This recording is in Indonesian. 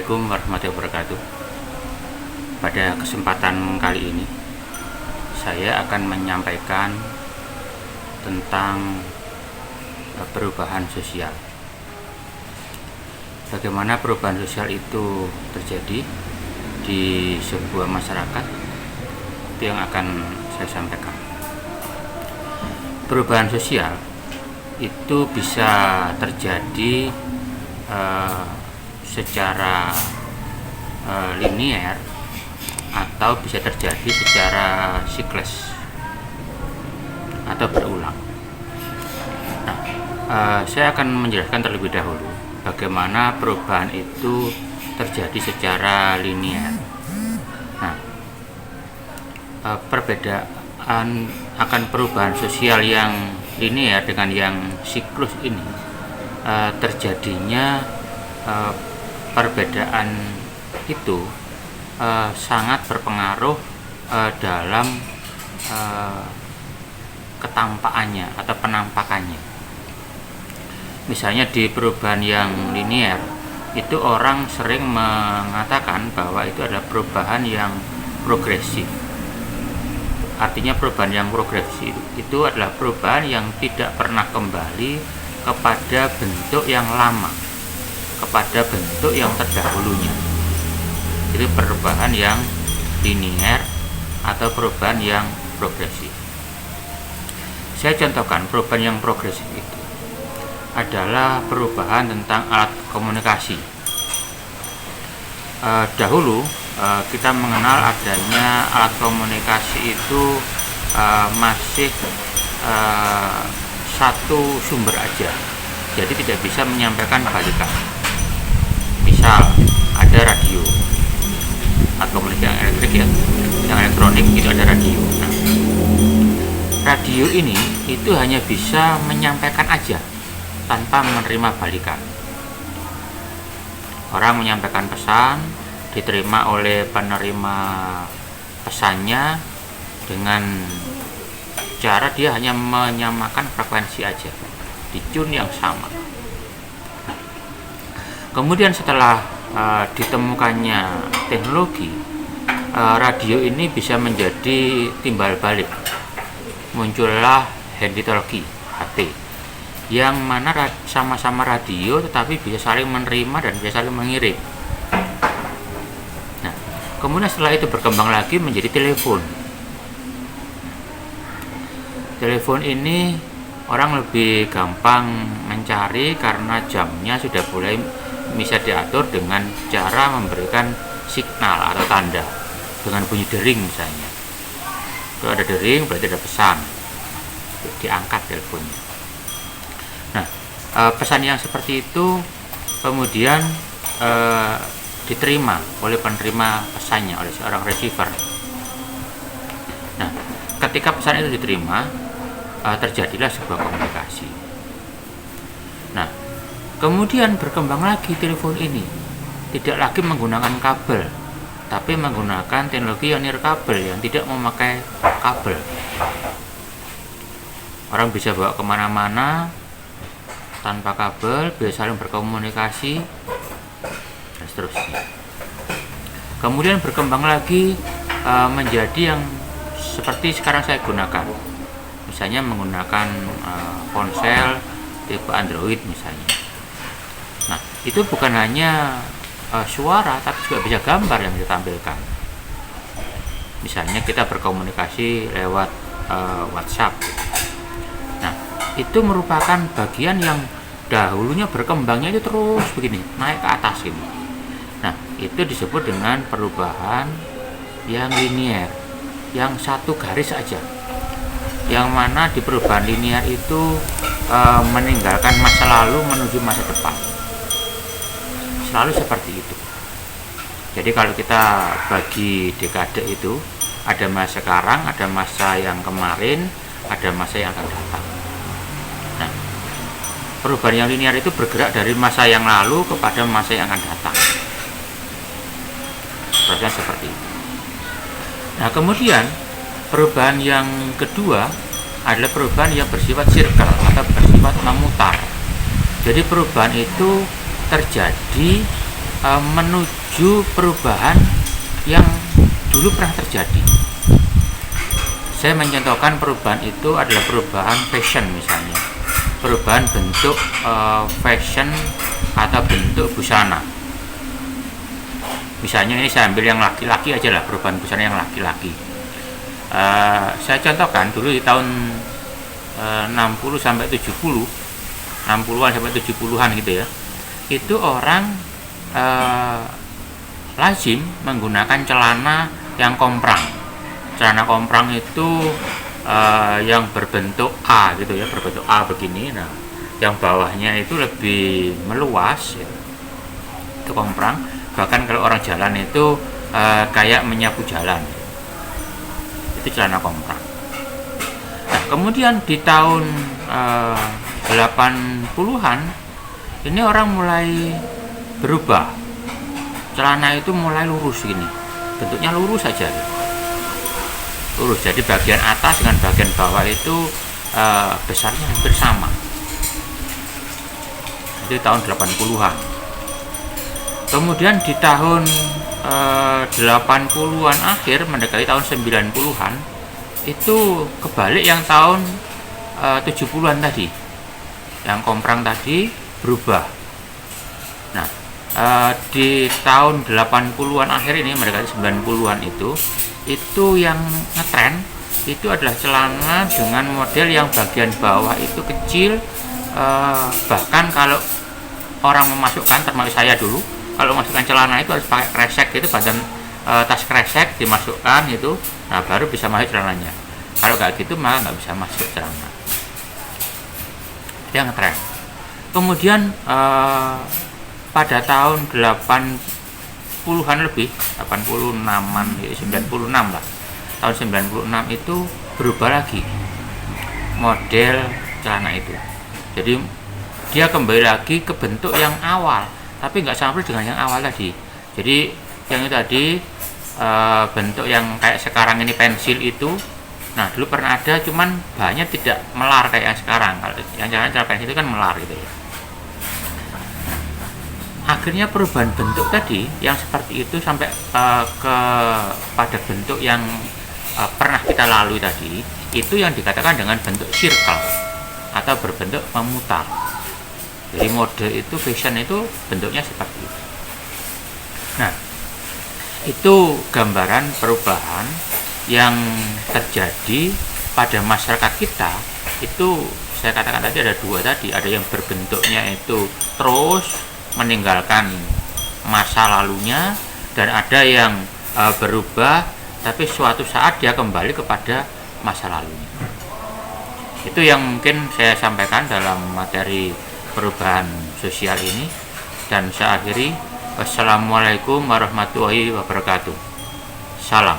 Assalamualaikum warahmatullahi wabarakatuh. Pada kesempatan kali ini saya akan menyampaikan tentang perubahan sosial. Bagaimana perubahan sosial itu terjadi di sebuah masyarakat, itu yang akan saya sampaikan. Perubahan sosial itu bisa terjadi secara linier atau bisa terjadi secara siklus atau berulang. Nah, saya akan menjelaskan terlebih dahulu bagaimana perubahan itu terjadi secara linier. Nah, perbedaan akan perubahan sosial yang linier dengan yang siklus ini terjadinya perbedaan itu sangat berpengaruh dalam ketampaannya atau penampakannya. Misalnya di perubahan yang linier itu orang sering mengatakan bahwa itu adalah perubahan yang progresif. Artinya perubahan yang progresif itu adalah perubahan yang tidak pernah kembali kepada bentuk yang lama, kepada bentuk yang terdahulunya. Itu perubahan yang linier atau perubahan yang progresif. Saya contohkan perubahan yang progresif itu adalah perubahan tentang alat komunikasi. Dahulu kita mengenal adanya alat komunikasi itu masih satu sumber aja, jadi tidak bisa menyampaikan balikan. Misal ada radio, alat komunikasi yang elektrik ya, yang elektronik itu ada radio. Nah, radio ini itu hanya bisa menyampaikan aja tanpa menerima balikan. Orang menyampaikan pesan, diterima oleh penerima pesannya dengan cara dia hanya menyamakan frekuensi aja di tune yang sama. Kemudian setelah ditemukannya teknologi, radio ini bisa menjadi timbal balik. Muncullah handy-talkie (HT), yang mana sama-sama radio tetapi bisa saling menerima dan bisa saling mengirim. Nah, kemudian setelah itu berkembang lagi menjadi telepon. Telepon ini orang lebih gampang mencari karena jamnya sudah boleh bisa diatur dengan cara memberikan signal atau tanda dengan bunyi dering misalnya. Kalau ada dering berarti ada pesan, diangkat teleponnya. Nah, pesan yang seperti itu kemudian diterima oleh penerima pesannya, oleh seorang receiver. Nah, ketika pesan itu diterima, terjadilah sebuah komunikasi. Nah, kemudian berkembang lagi telepon ini tidak lagi menggunakan kabel, tapi menggunakan teknologi yang nirkabel, yang tidak memakai kabel. Orang bisa bawa kemana-mana tanpa kabel, bisa saling berkomunikasi dan seterusnya. Kemudian berkembang lagi menjadi yang seperti sekarang saya gunakan. Misalnya menggunakan ponsel tipe Android misalnya. Nah, itu bukan hanya suara tapi juga bisa gambar yang ditampilkan. Misalnya kita berkomunikasi lewat WhatsApp. Nah, itu merupakan bagian yang dahulunya berkembangnya itu terus begini, naik ke atas ini. Nah, itu disebut dengan perubahan yang linier, yang satu garis saja. Yang mana di perubahan linier itu meninggalkan masa lalu menuju masa depan. Selalu seperti itu. Jadi kalau kita bagi dekade itu, ada masa sekarang, ada masa yang kemarin, ada masa yang akan datang. Nah, perubahan yang linier itu bergerak dari masa yang lalu kepada masa yang akan datang. Prosesnya seperti itu. Nah, kemudian perubahan yang kedua adalah perubahan yang bersifat circle atau bersifat memutar. Jadi perubahan itu terjadi menuju perubahan yang dulu pernah terjadi. Saya mencontohkan perubahan itu adalah perubahan fashion misalnya, perubahan bentuk fashion atau bentuk busana. Misalnya ini saya ambil yang laki-laki aja lah, perubahan busana yang laki-laki. Saya contohkan dulu di tahun 60 sampai 70, 60-an sampai 70-an gitu ya. Itu orang lazim menggunakan celana yang komprang. Celana komprang itu yang berbentuk A gitu ya, berbentuk A begini. Nah, yang bawahnya itu lebih meluas ya. Itu komprang. Bahkan kalau orang jalan itu kayak menyapu jalan. Itu celana komprang. Nah, kemudian di tahun 80-an ini orang mulai berubah. Celana itu mulai lurus gini. Bentuknya lurus saja gitu. Lurus, jadi bagian atas dengan bagian bawah itu besarnya hampir sama. Itu tahun 80-an. Kemudian di tahun 80-an akhir mendekati tahun 90-an itu kebalik yang tahun 70-an tadi. Yang komprang tadi berubah. Nah, di tahun 80-an akhir ini mendekati 90-an itu yang ngetren itu adalah celana dengan model yang bagian bawah itu kecil, bahkan kalau orang memasukkan, termasuk saya dulu, kalau memasukkan celana itu harus pakai kresek gitu, badan tas kresek dimasukkan itu, nah baru bisa masuk celananya. Kalau nggak gitu malah nggak bisa masuk celana. Itu yang ngetren. Kemudian pada tahun 80-an lebih, 86-an, 96 lah. Tahun 96 itu berubah lagi model celana itu. Jadi dia kembali lagi ke bentuk yang awal, tapi nggak sama dengan yang awal tadi. Jadi yang itu tadi bentuk yang kayak sekarang ini pensil itu, nah dulu pernah ada, cuman bahannya tidak melar kayak yang sekarang. Kalau yang celana pensil itu kan melar gitu ya. Akhirnya perubahan bentuk tadi yang seperti itu sampai pada bentuk yang pernah kita lalui tadi, itu yang dikatakan dengan bentuk circle atau berbentuk memutar. Jadi mode itu, fashion itu bentuknya seperti itu. Nah, itu gambaran perubahan yang terjadi pada masyarakat kita. Itu saya katakan tadi ada dua tadi, ada yang berbentuknya itu terus meninggalkan masa lalunya, dan ada yang berubah tapi suatu saat dia kembali kepada masa lalunya. Itu yang mungkin saya sampaikan dalam materi perubahan sosial ini, dan saya akhiri. Wassalamualaikum warahmatullahi wabarakatuh. Salam.